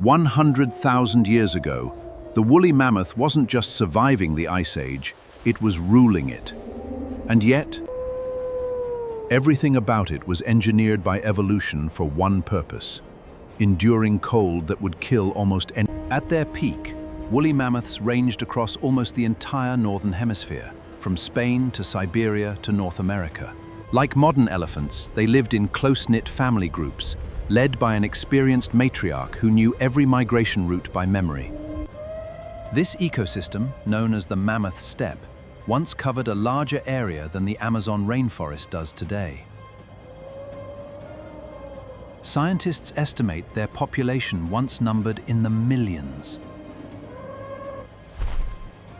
100,000 years ago, the woolly mammoth wasn't just surviving the Ice Age, it was ruling it. And yet, everything about it was engineered by evolution for one purpose: enduring cold that would kill almost any. At their peak, woolly mammoths ranged across almost the entire northern hemisphere, from Spain to Siberia to North America. Like modern elephants, they lived in close-knit family groups, led by an experienced matriarch who knew every migration route by memory. This ecosystem, known as the Mammoth Steppe, once covered a larger area than the Amazon rainforest does today. Scientists estimate their population once numbered in the millions.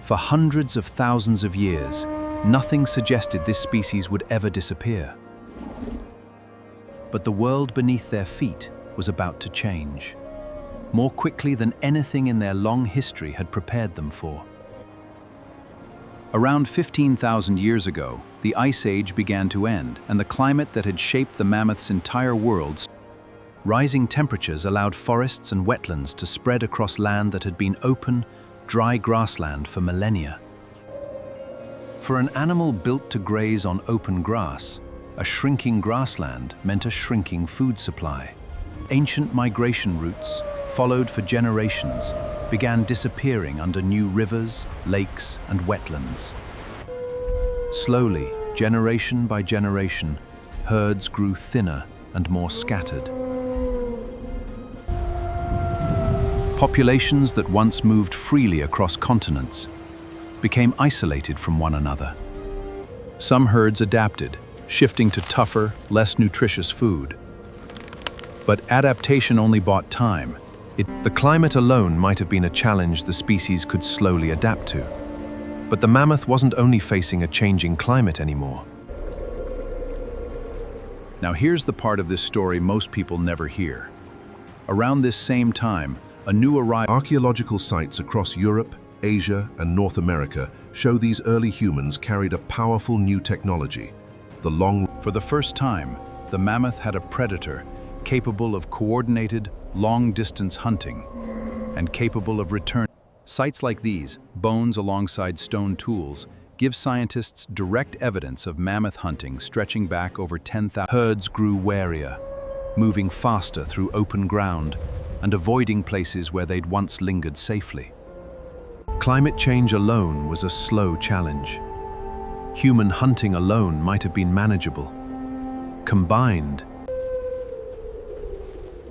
For hundreds of thousands of years, nothing suggested this species would ever disappear. But the world beneath their feet was about to change, more quickly than anything in their long history had prepared them for. Around 15,000 years ago, the Ice Age began to end, and the climate that had shaped the mammoth's entire world. Rising temperatures allowed forests and wetlands to spread across land that had been open, dry grassland for millennia. For an animal built to graze on open grass, a shrinking grassland meant a shrinking food supply. Ancient migration routes, followed for generations, began disappearing under new rivers, lakes, and wetlands. Slowly, generation by generation, herds grew thinner and more scattered. Populations that once moved freely across continents became isolated from one another. Some herds adapted, shifting to tougher, less nutritious food. But adaptation only bought time. The climate alone might have been a challenge the species could slowly adapt to. But the mammoth wasn't only facing a changing climate anymore. Now here's the part of this story most people never hear. Around this same time, a new arrival. Archaeological sites across Europe, Asia, and North America show these early humans carried a powerful new technology. For the first time, the mammoth had a predator capable of coordinated, long-distance hunting and capable of return. Sites like these, bones alongside stone tools, give scientists direct evidence of mammoth hunting stretching back over 10,000. Herds grew warier, moving faster through open ground and avoiding places where they'd once lingered safely. Climate change alone was a slow challenge. Human hunting alone might have been manageable. Combined,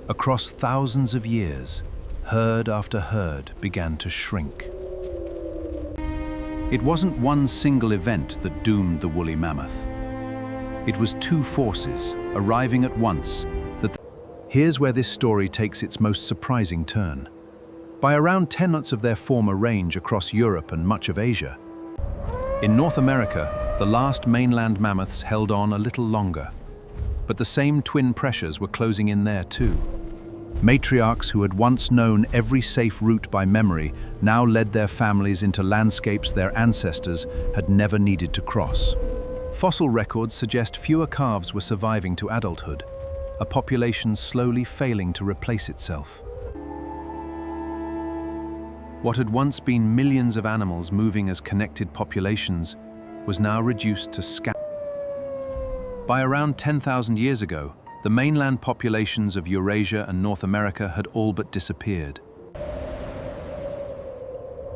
across thousands of years, herd after herd began to shrink. It wasn't one single event that doomed the woolly mammoth. It was two forces arriving at once. Here's where this story takes its most surprising turn. By around 10 months of their former range across Europe and much of Asia. In North America, the last mainland mammoths held on a little longer. But the same twin pressures were closing in there too. Matriarchs who had once known every safe route by memory now led their families into landscapes their ancestors had never needed to cross. Fossil records suggest fewer calves were surviving to adulthood, a population slowly failing to replace itself. What had once been millions of animals moving as connected populations was now reduced to scatters. By around 10,000 years ago, the mainland populations of Eurasia and North America had all but disappeared.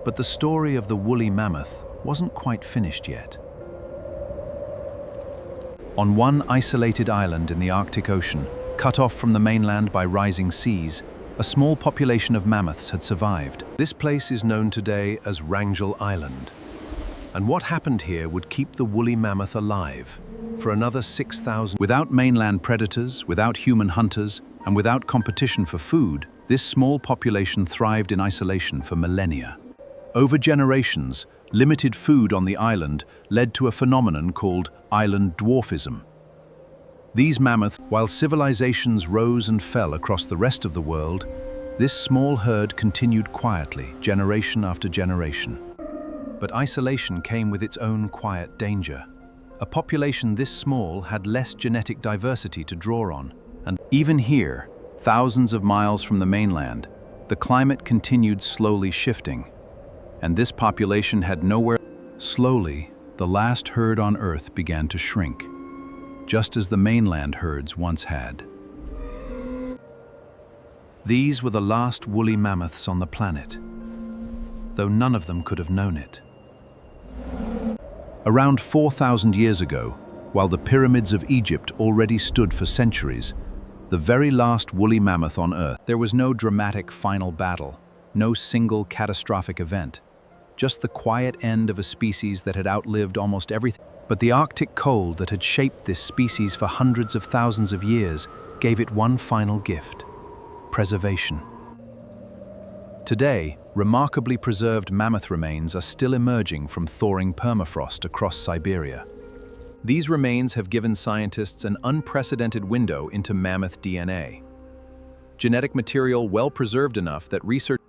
But the story of the woolly mammoth wasn't quite finished yet. On one isolated island in the Arctic Ocean, cut off from the mainland by rising seas, a small population of mammoths had survived. This place is known today as Wrangel Island. And what happened here would keep the woolly mammoth alive for another 6,000. Without mainland predators, without human hunters, and without competition for food, this small population thrived in isolation for millennia. Over generations, limited food on the island led to a phenomenon called island dwarfism. These mammoths, while civilizations rose and fell across the rest of the world, this small herd continued quietly, generation after generation. But isolation came with its own quiet danger. A population this small had less genetic diversity to draw on, and even here, thousands of miles from the mainland, the climate continued slowly shifting, and this population had nowhere. Slowly, the last herd on Earth began to shrink, just as the mainland herds once had. These were the last woolly mammoths on the planet, though none of them could have known it. Around 4,000 years ago, while the pyramids of Egypt already stood for centuries, the very last woolly mammoth on Earth. There was no dramatic final battle, no single catastrophic event, just the quiet end of a species that had outlived almost everything. But the Arctic cold that had shaped this species for hundreds of thousands of years gave it one final gift: preservation. Today, remarkably preserved mammoth remains are still emerging from thawing permafrost across Siberia. These remains have given scientists an unprecedented window into mammoth DNA. Genetic material well preserved enough that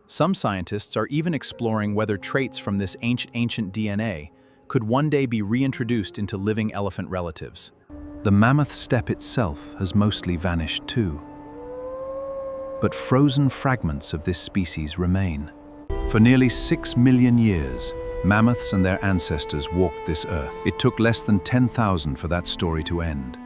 some scientists are even exploring whether traits from this ancient DNA could one day be reintroduced into living elephant relatives. The mammoth steppe itself has mostly vanished too, but frozen fragments of this species remain. For nearly 6 million years, mammoths and their ancestors walked this earth. It took less than 10,000 for that story to end.